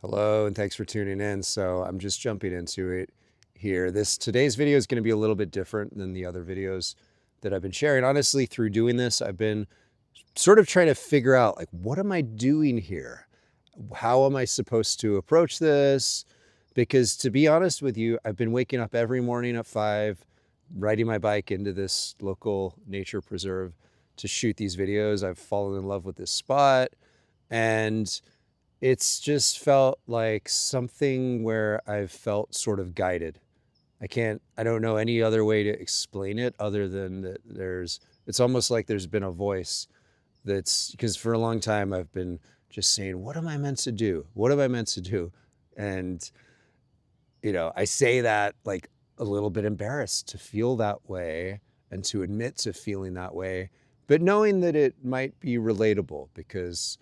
Hello, and thanks for tuning in. So I'm just jumping into it here. Today's video is going to be a little bit different than the other videos that I've been sharing. Honestly, through doing this, I've been sort of trying to figure out, like, what am I doing here? How am I supposed to approach this? Because to be honest with you, I've been waking up every morning at 5, riding my bike into this local nature preserve to shoot these videos. I've fallen in love with this spot, and it's just felt like something where I've felt sort of guided. I don't know any other way to explain it other than that it's almost like there's been a voice because for a long time I've been just saying, what am I meant to do? What am I meant to do? And, I say that like a little bit embarrassed to feel that way and to admit to feeling that way, but knowing that it might be relatable because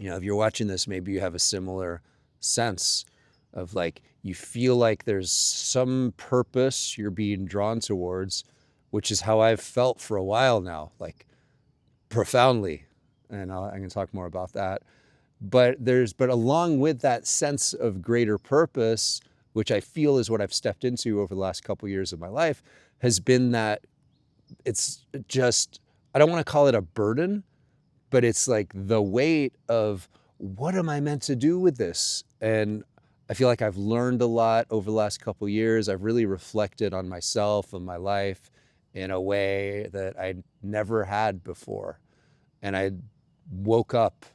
if you're watching this, maybe you have a similar sense of like, you feel like there's some purpose you're being drawn towards, which is how I've felt for a while now, like profoundly. And I can talk more about that. But along with that sense of greater purpose, which I feel is what I've stepped into over the last couple of years of my life, has been that it's just, I don't want to call it a burden, but it's like the weight of what am I meant to do with this? And I feel like I've learned a lot over the last couple of years. I've really reflected on myself and my life in a way that I never had before. And I woke up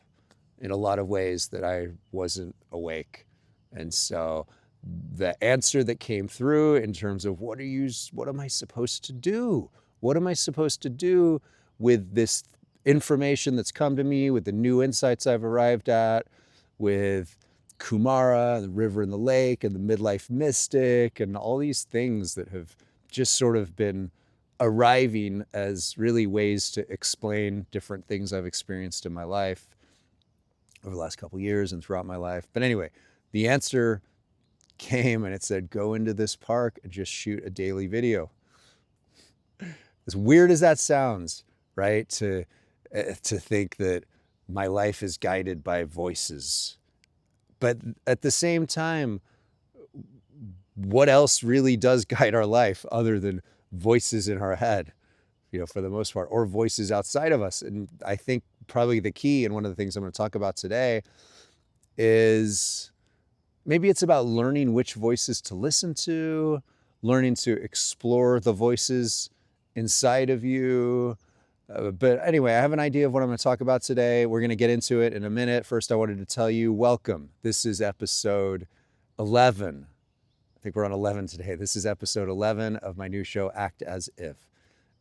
in a lot of ways that I wasn't awake. And so the answer that came through in terms of what am I supposed to do? What am I supposed to do with this information that's come to me, with the new insights I've arrived at, with Kumara, the river and the lake, and the midlife mystic, and all these things that have just sort of been arriving as really ways to explain different things I've experienced in my life over the last couple of years and throughout my life. But anyway, the answer came and it said, go into this park and just shoot a daily video. As weird as that sounds, right? To think that my life is guided by voices. But at the same time, what else really does guide our life other than voices in our head, for the most part, or voices outside of us? And I think probably the key, and one of the things I'm going to talk about today, is maybe it's about learning which voices to listen to, learning to explore the voices inside of you. But anyway, I have an idea of what I'm going to talk about today. We're going to get into it in a minute. First, I wanted to tell you, welcome. This is episode 11. I think we're on 11 today. This is episode 11 of my new show, Act As If.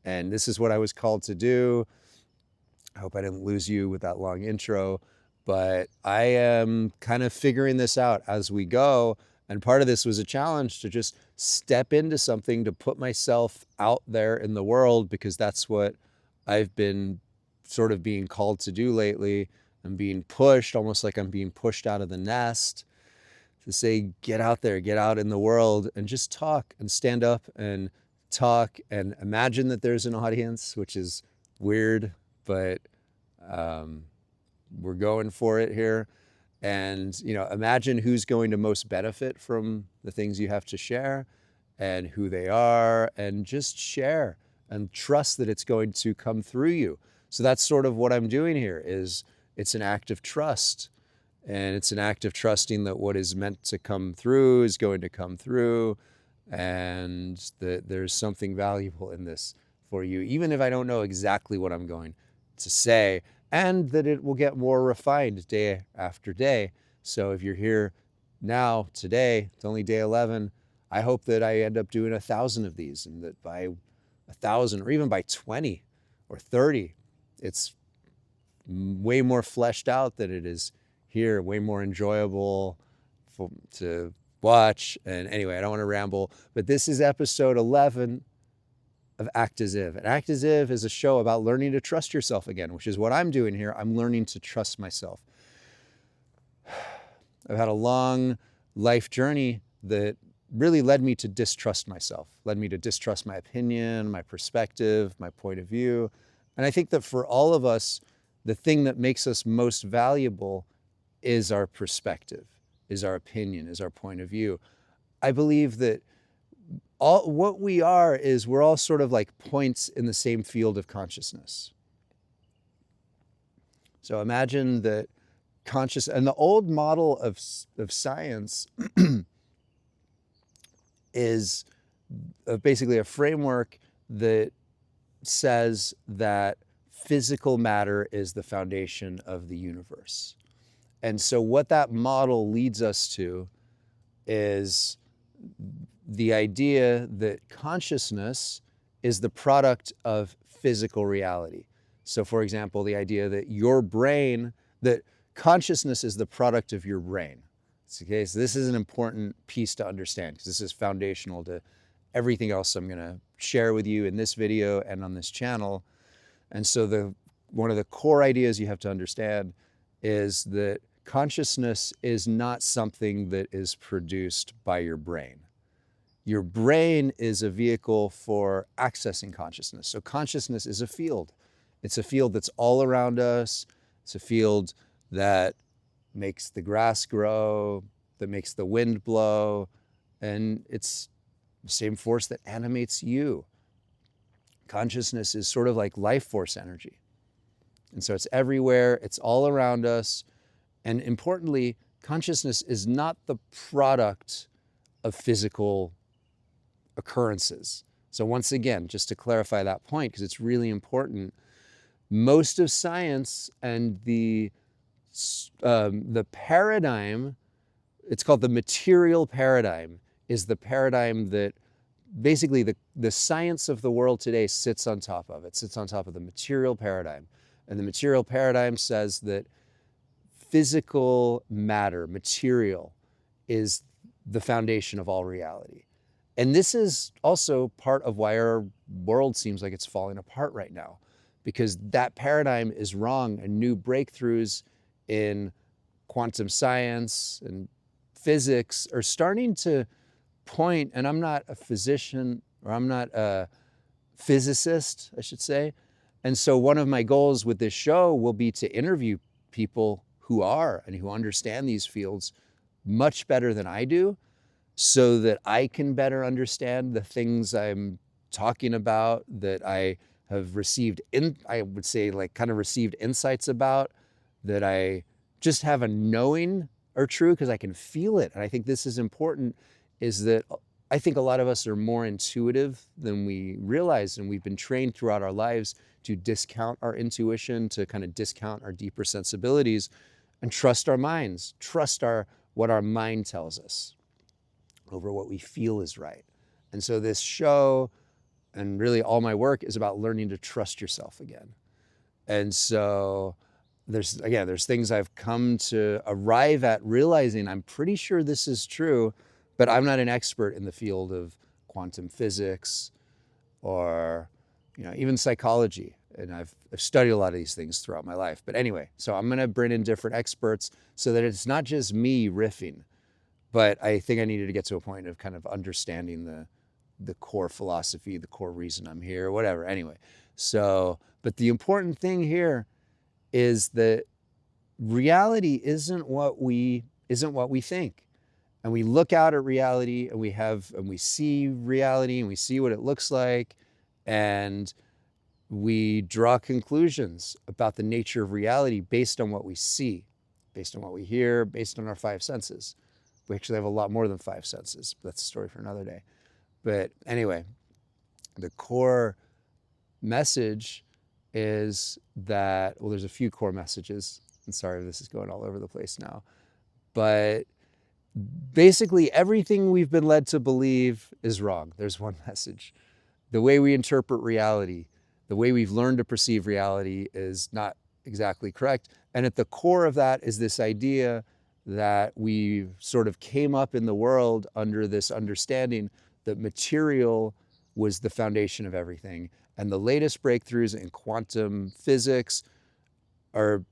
And this is what I was called to do. I hope I didn't lose you with that long intro, but I am kind of figuring this out as we go. And part of this was a challenge to just step into something, to put myself out there in the world, because that's what I've been sort of being called to do lately. I'm being pushed, almost like I'm being pushed out of the nest, to say, get out there, get out in the world and just talk and stand up and talk and imagine that there's an audience, which is weird, but we're going for it here. And, imagine who's going to most benefit from the things you have to share and who they are, and just share and trust that it's going to come through you. So that's sort of what I'm doing here. It's an act of trust, and it's an act of trusting that what is meant to come through is going to come through, and that there's something valuable in this for you, even if I don't know exactly what I'm going to say, and that it will get more refined day after day. So if you're here now, today, it's only day 11, I hope that I end up doing 1,000 of these, and that by 1,000 or even by 20 or 30, it's way more fleshed out than it is here, way more enjoyable to watch. And anyway, I don't want to ramble, but this is episode 11 of Act As If. And Act As If is a show about learning to trust yourself again, which is what I'm doing here. I'm learning to trust myself. I've had a long life journey that really led me to distrust myself, led me to distrust my opinion, my perspective, my point of view. And I think that for all of us, the thing that makes us most valuable is our perspective. is our opinion, is our point of view. I believe that all what we are is we're all sort of like points in the same field of consciousness. So imagine that and the old model of science is basically a framework that says that physical matter is the foundation of the universe. And so what that model leads us to is the idea that consciousness is the product of physical reality. So for example, the idea that that consciousness is the product of your brain. Okay, so this is an important piece to understand because this is foundational to everything else I'm going to share with you in this video and on this channel. And so one of the core ideas you have to understand is that consciousness is not something that is produced by your brain. Your brain is a vehicle for accessing consciousness. So consciousness is a field. It's a field that's all around us. It's a field that makes the grass grow, that makes the wind blow, and it's the same force that animates you. Consciousness is sort of like life force energy. And so it's everywhere, it's all around us. And importantly, consciousness is not the product of physical occurrences. So once again, just to clarify that point, because it's really important, most of science and the paradigm, it's called the material paradigm, is the paradigm that basically the science of the world today sits on top of. It sits on top of the material paradigm. And the material paradigm says that physical matter, material, is the foundation of all reality. And this is also part of why our world seems like it's falling apart right now, because that paradigm is wrong, and new breakthroughs in quantum science and physics are starting to point, and I'm not a physician, or I'm not a physicist, I should say. And so one of my goals with this show will be to interview people who are and who understand these fields much better than I do, so that I can better understand the things I'm talking about, that I have received, I would say, like kind of received insights about, that I just have a knowing are true because I can feel it. And I think this is important, is that I think a lot of us are more intuitive than we realize, and we've been trained throughout our lives to discount our intuition, to kind of discount our deeper sensibilities, and trust our minds, trust what our mind tells us over what we feel is right. And so this show, and really all my work, is about learning to trust yourself again. And so there's things I've come to arrive at realizing I'm pretty sure this is true, but I'm not an expert in the field of quantum physics or even psychology. And I've studied a lot of these things throughout my life. But anyway, so I'm going to bring in different experts so that it's not just me riffing, but I think I needed to get to a point of kind of understanding the core philosophy, the core reason I'm here, whatever. Anyway, so, but the important thing here is that reality isn't what we think. And we look out at reality, and we see reality, and we see what it looks like, and we draw conclusions about the nature of reality based on what we see, based on what we hear, based on our five senses. We actually have a lot more than five senses. That's a story for another day. But anyway, the core message is that, well, there's a few core messages. I'm sorry if this is going all over the place now. But basically, everything we've been led to believe is wrong. There's one message. The way we interpret reality, the way we've learned to perceive reality, is not exactly correct. And at the core of that is this idea that we sort of came up in the world under this understanding that material was the foundation of everything. And the latest breakthroughs in quantum physics are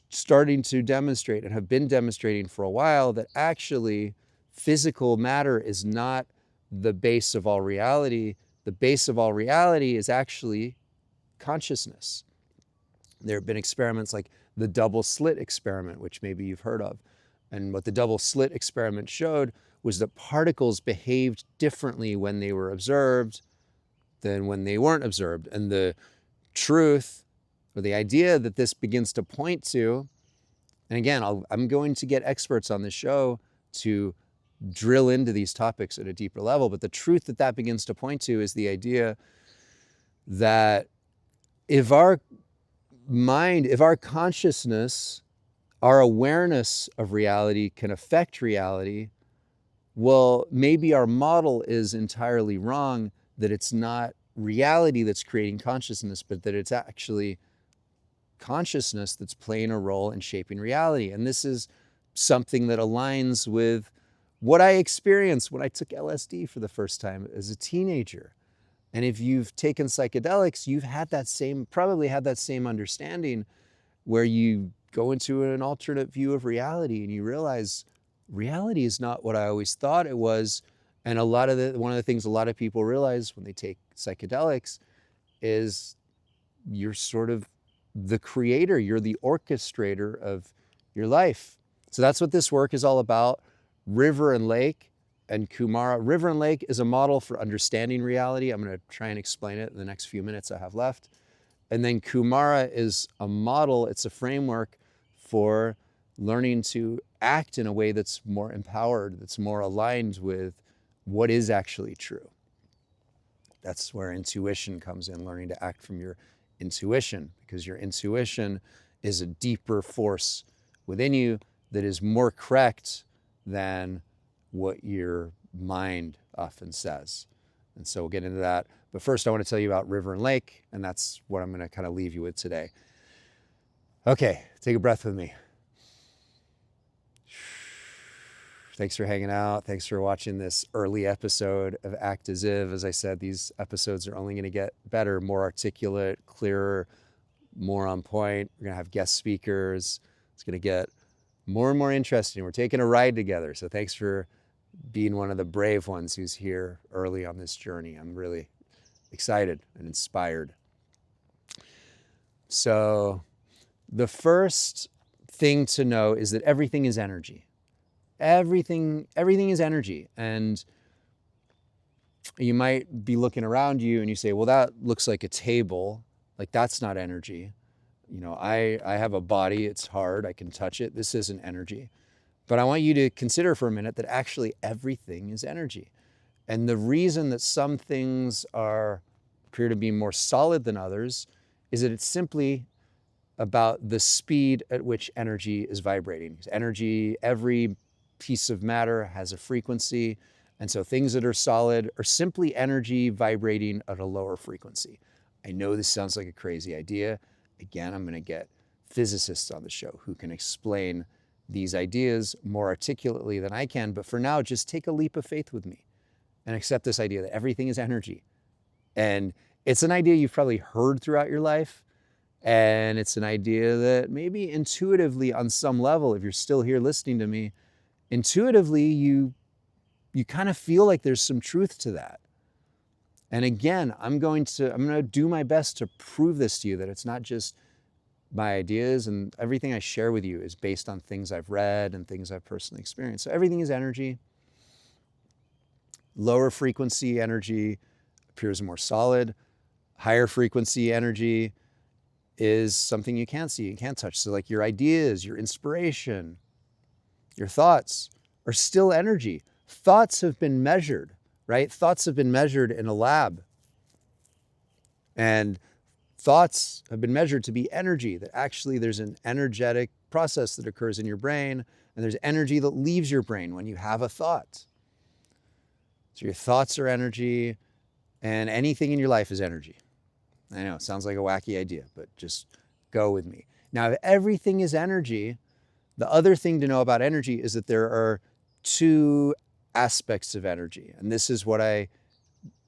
starting to demonstrate, and have been demonstrating for a while, that actually physical matter is not the base of all reality. The base of all reality is actually consciousness. There have been experiments like the double slit experiment, which maybe you've heard of, And what the double slit experiment showed was that particles behaved differently when they were observed than when they weren't observed. And the truth, or the idea that this begins to point to, and again, I'm going to get experts on the show to drill into these topics at a deeper level, but the truth that that begins to point to is the idea that if our mind, if our consciousness, our awareness of reality can affect reality, well, maybe our model is entirely wrong, that it's not reality that's creating consciousness, but that it's actually consciousness that's playing a role in shaping reality. And this is something that aligns with what I experienced when I took LSD for the first time as a teenager. And if you've taken psychedelics, you've had that same, probably had that same understanding, where you go into an alternate view of reality and you realize reality is not what I always thought it was. And one of the things a lot of people realize when they take psychedelics is you're sort of the creator, you're the orchestrator of your life. So that's what this work is all about. River and Lake and Kumara. River and Lake is a model for understanding reality. I'm going to try and explain it in the next few minutes I have left. And then Kumara is a model, it's a framework for learning to act in a way that's more empowered, that's more aligned with what is actually true. That's where intuition comes in, learning to act from your intuition, because your intuition is a deeper force within you that is more correct than what your mind often says. And so we'll get into that. But first, I want to tell you about River and Lake, and that's what I'm going to kind of leave you with today. Okay, take a breath with me. Thanks for hanging out. Thanks for watching this early episode of Act As If. As I said, these episodes are only going to get better, more articulate, clearer, more on point. We're going to have guest speakers. It's going to get more and more interesting. We're taking a ride together. So thanks for being one of the brave ones who's here early on this journey. I'm really excited and inspired. So the first thing to know is that everything is energy. Everything is energy. And you might be looking around you and you say, well, that looks like a table. Like, that's not energy. You know, I have a body, it's hard, I can touch it. This isn't energy. But I want you to consider for a minute that actually everything is energy. And the reason that some things appear to be more solid than others is that it's simply about the speed at which energy is vibrating. Because energy, every piece of matter has a frequency. And so things that are solid are simply energy vibrating at a lower frequency. I know this sounds like a crazy idea. Again, I'm going to get physicists on the show who can explain these ideas more articulately than I can. But for now, just take a leap of faith with me and accept this idea that everything is energy. And it's an idea you've probably heard throughout your life. And it's an idea that maybe intuitively on some level, if you're still here listening to me, intuitively you kind of feel like there's some truth to that. And again, I'm going to do my best to prove this to you, that it's not just my ideas, and everything I share with you is based on things I've read and things I've personally experienced. So everything is energy. Lower frequency energy appears more solid. Higher frequency energy is something you can't see, you can't touch. So like your ideas, your inspiration, your thoughts are still energy. Thoughts have been measured, right? Thoughts have been measured in a lab. And thoughts have been measured to be energy, that actually there's an energetic process that occurs in your brain, and there's energy that leaves your brain when you have a thought. So your thoughts are energy, and anything in your life is energy. I know, it sounds like a wacky idea, but just go with me. Now, if everything is energy, the other thing to know about energy is that there are two aspects of energy. And this is what I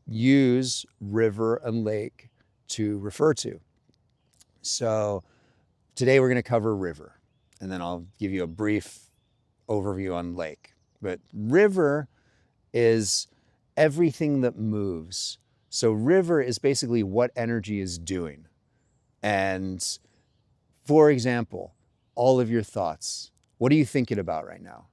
use river and lake to refer to. So today we're going to cover river, and then I'll give you a brief overview on lake. But river is everything that moves. So river is basically what energy is doing. And for example, all of your thoughts, What are you thinking about right now?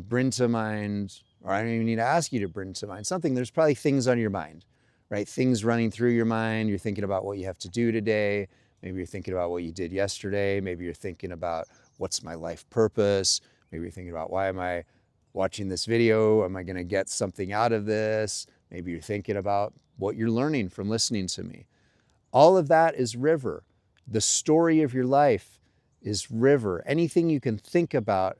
Bring to mind, or I don't even need to ask you to bring to mind something. There's probably things on your mind, right? Things running through your mind. You're thinking about what you have to do today. Maybe you're thinking about what you did yesterday. Maybe you're thinking about what's my life purpose. Maybe you're thinking about, why am I watching this video? Am I going to get something out of this? Maybe you're thinking about what you're learning from listening to me. All of that is river. The story of your life is river. Anything you can think about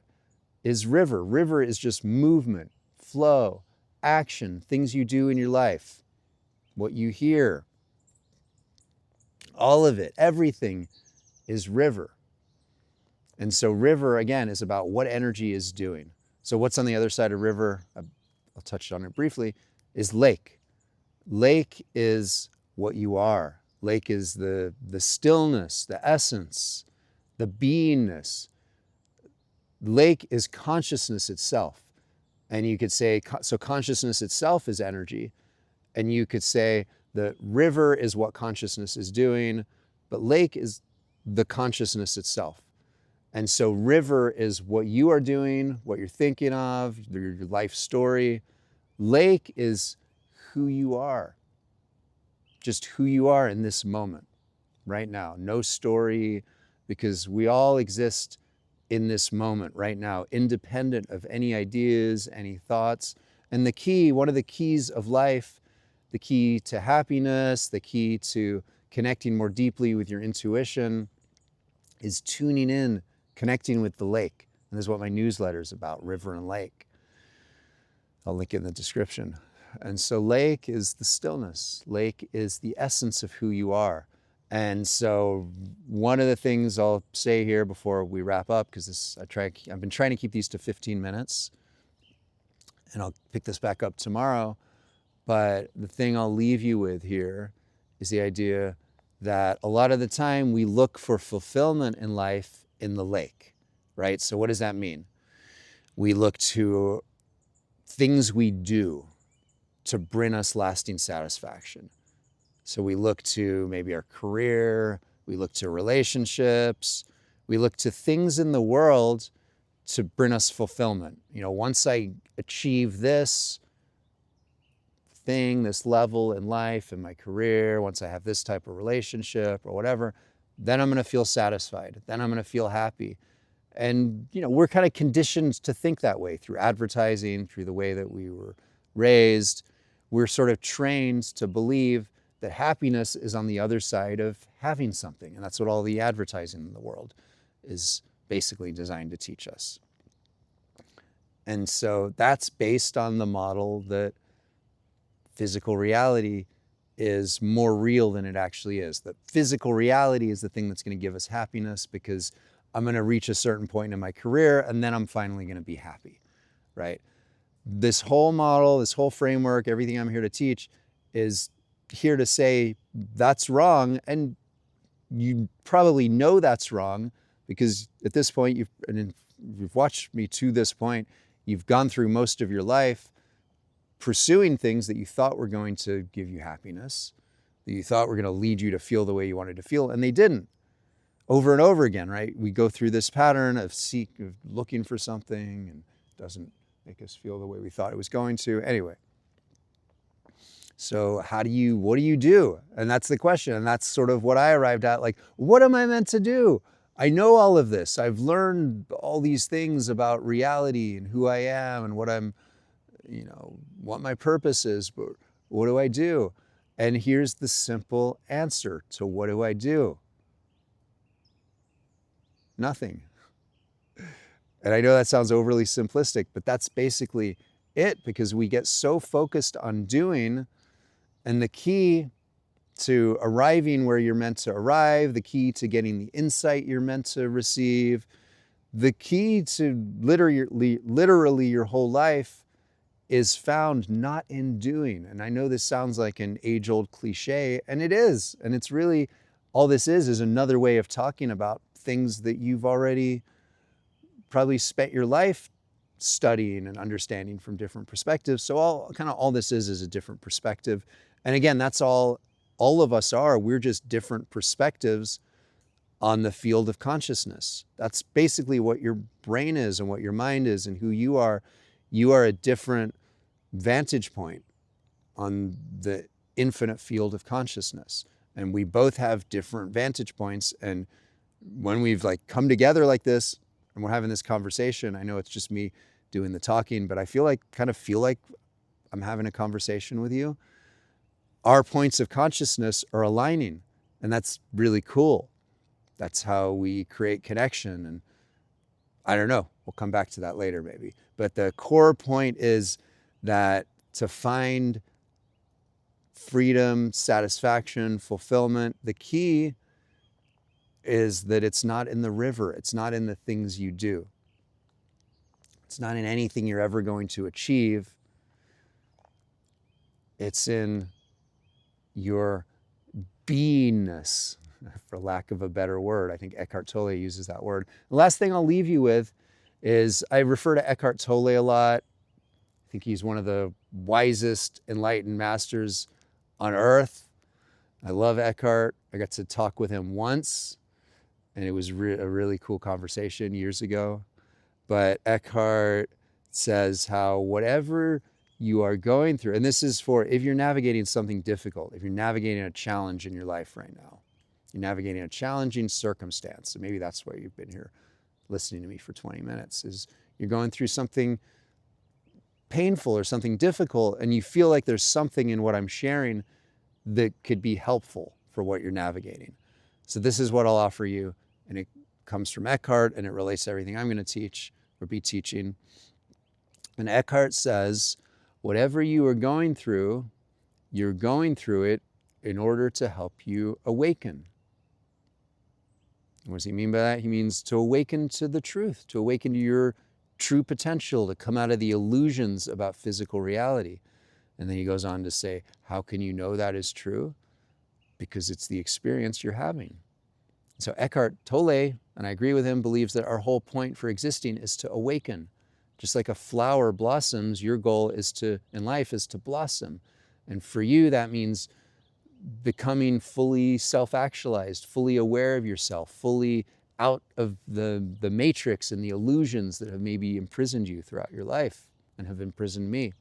is river. River is just movement, flow, action, things you do in your life, what you hear. All of it, everything is river. And so river, again, is about what energy is doing. So what's on the other side of river, I'll touch on it briefly, is lake. Lake is what you are. Lake is the stillness, the essence, the beingness. Lake is consciousness itself. And you could say, so consciousness itself is energy. And you could say the river is what consciousness is doing, but lake is the consciousness itself. And so river is what you are doing, what you're thinking of, your life story. Lake is who you are, just who you are in this moment, right now. No story, because we all exist in this moment right now, independent of any ideas, any thoughts. And the key, one of the keys of life, the key to happiness, the key to connecting more deeply with your intuition, is tuning in, connecting with the lake. And this is what my newsletter is about, river and lake. I'll link it in the description. And so lake is the stillness. Lake is the essence of who you are. And so one of the things I'll say here before we wrap up, because I've been trying to keep these to 15 minutes, and I'll pick this back up tomorrow. But the thing I'll leave you with here is the idea that a lot of the time we look for fulfillment in life in the lake, right? So what does that mean? We look to things we do to bring us lasting satisfaction. So we look to maybe our career, we look to relationships, we look to things in the world to bring us fulfillment. Once I achieve this thing, this level in life, in my career, once I have this type of relationship or whatever, then I'm going to feel satisfied. Then I'm going to feel happy. And, we're kind of conditioned to think that way through advertising, through the way that we were raised. We're sort of trained to believe that happiness is on the other side of having something. And that's what all the advertising in the world is basically designed to teach us. And so that's based on the model that physical reality is more real than it actually is. That physical reality is the thing that's going to give us happiness, because I'm going to reach a certain point in my career and then I'm finally going to be happy, right? This whole model, this whole framework, everything I'm here to teach is here to say that's wrong. And you probably know that's wrong, because at this point, you've watched me to this point, you've gone through most of your life pursuing things that you thought were going to give you happiness, that you thought were going to lead you to feel the way you wanted to feel, and they didn't. Over and over again, right? We go through this pattern of looking for something, and it doesn't make us feel the way we thought it was going to. Anyway, so what do you do? And that's the question. And that's sort of what I arrived at. Like, what am I meant to do? I know all of this. I've learned all these things about reality and who I am and what what my purpose is, but what do I do? And here's the simple answer to what do I do? Nothing. And I know that sounds overly simplistic, but that's basically it, because we get so focused on doing. And the key to arriving where you're meant to arrive, the key to getting the insight you're meant to receive, the key to literally your whole life is found not in doing. And I know this sounds like an age-old cliche, and it is. And it's really, all this is another way of talking about things that you've already probably spent your life studying and understanding from different perspectives. So all this is a different perspective. And again, that's all of us are. We're just different perspectives on the field of consciousness. That's basically what your brain is and what your mind is and who you are. You are a different vantage point on the infinite field of consciousness. And we both have different vantage points. And when we've like come together like this and we're having this conversation, I know it's just me doing the talking, but I feel like I'm having a conversation with you. Our points of consciousness are aligning, and that's really cool. That's how we create connection. And I don't know, we'll come back to that later maybe. But the core point is that to find freedom, satisfaction, fulfillment, the key is that it's not in the river. It's not in the things you do. It's not in anything you're ever going to achieve. It's in your beingness, for lack of a better word. I think Eckhart Tolle uses that word. The last thing I'll leave you with is I refer to Eckhart Tolle a lot. I think he's one of the wisest enlightened masters on earth. I love Eckhart. I got to talk with him once, and it was a really cool conversation years ago. But Eckhart says how whatever you are going through, and this is for if you're navigating something difficult, if you're navigating a challenge in your life right now, you're navigating a challenging circumstance, and maybe that's why you've been here listening to me for 20 minutes, is you're going through something painful or something difficult, and you feel like there's something in what I'm sharing that could be helpful for what you're navigating. So this is what I'll offer you, and it comes from Eckhart, and it relates to everything I'm going to teach or be teaching. And Eckhart says, whatever you are going through, you're going through it in order to help you awaken. What does he mean by that? He means to awaken to the truth, to awaken to your true potential, to come out of the illusions about physical reality. And then he goes on to say, how can you know that is true? Because it's the experience you're having. So Eckhart Tolle, and I agree with him, believes that our whole point for existing is to awaken. Just like a flower blossoms, your goal in life is to blossom. And for you, that means becoming fully self-actualized, fully aware of yourself, fully out of the matrix and the illusions that have maybe imprisoned you throughout your life and have imprisoned me.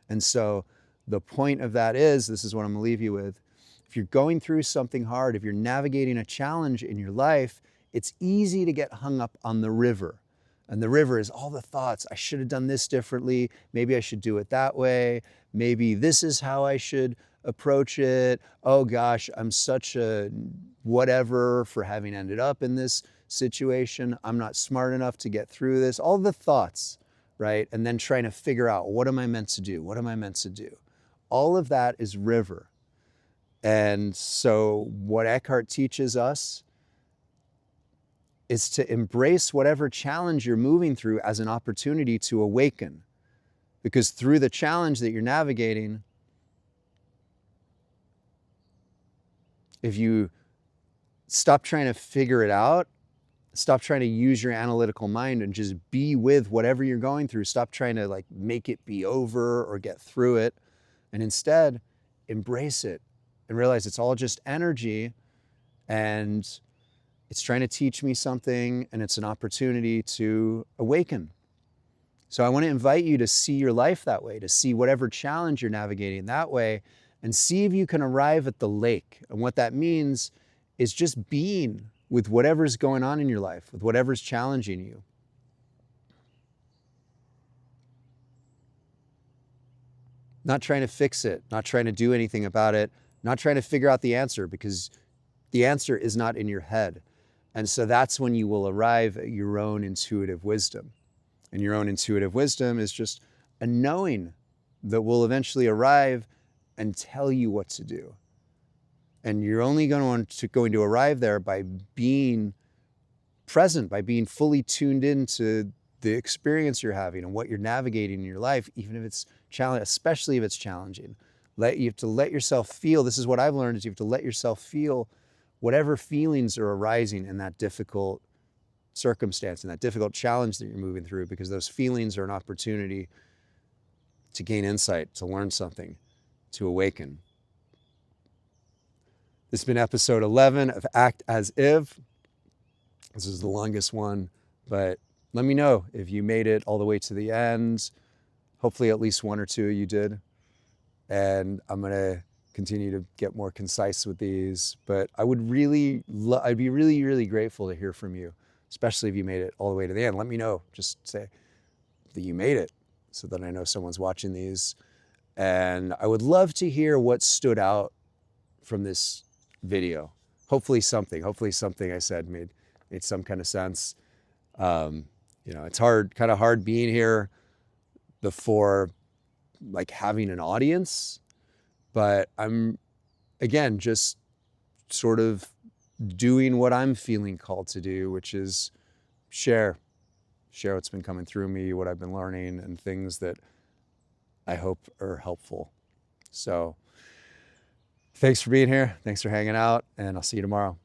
And so the point of that is, this is what I'm going to leave you with, if you're going through something hard, if you're navigating a challenge in your life, it's easy to get hung up on the river. And the river is all the thoughts. I should have done this differently. Maybe I should do it that way. Maybe this is how I should approach it. Oh gosh, I'm such a whatever for having ended up in this situation. I'm not smart enough to get through this. All the thoughts, right? And then trying to figure out, what am I meant to do? What am I meant to do? All of that is river. And so what Eckhart teaches us is to embrace whatever challenge you're moving through as an opportunity to awaken. Because through the challenge that you're navigating, if you stop trying to figure it out, stop trying to use your analytical mind and just be with whatever you're going through, stop trying to like make it be over or get through it, and instead embrace it and realize it's all just energy, and it's trying to teach me something, and it's an opportunity to awaken. So I want to invite you to see your life that way, to see whatever challenge you're navigating that way, and see if you can arrive at the lake. And what that means is just being with whatever's going on in your life, with whatever's challenging you. Not trying to fix it, not trying to do anything about it, not trying to figure out the answer, because the answer is not in your head. And so that's when you will arrive at your own intuitive wisdom. And your own intuitive wisdom is just a knowing that will eventually arrive and tell you what to do. And you're only going to arrive there by being present, by being fully tuned into the experience you're having and what you're navigating in your life, even if it's challenging, especially if it's challenging. You have to let yourself feel, this is what I've learned, is you have to let yourself feel whatever feelings are arising in that difficult circumstance, in that difficult challenge that you're moving through, because those feelings are an opportunity to gain insight, to learn something, to awaken. This has been episode 11 of Act As If. This is the longest one, but let me know if you made it all the way to the end. Hopefully at least one or two of you did. And I'm going to continue to get more concise with these, but I would really, I'd be really, really grateful to hear from you, especially if you made it all the way to the end. Let me know, just say that you made it so that I know someone's watching these. And I would love to hear what stood out from this video. Hopefully something I said made some kind of sense. You know, it's kind of hard being here before like having an audience, but I'm, again, just sort of doing what I'm feeling called to do, which is share what's been coming through me, what I've been learning, and things that I hope are helpful. So thanks for being here. Thanks for hanging out, and I'll see you tomorrow.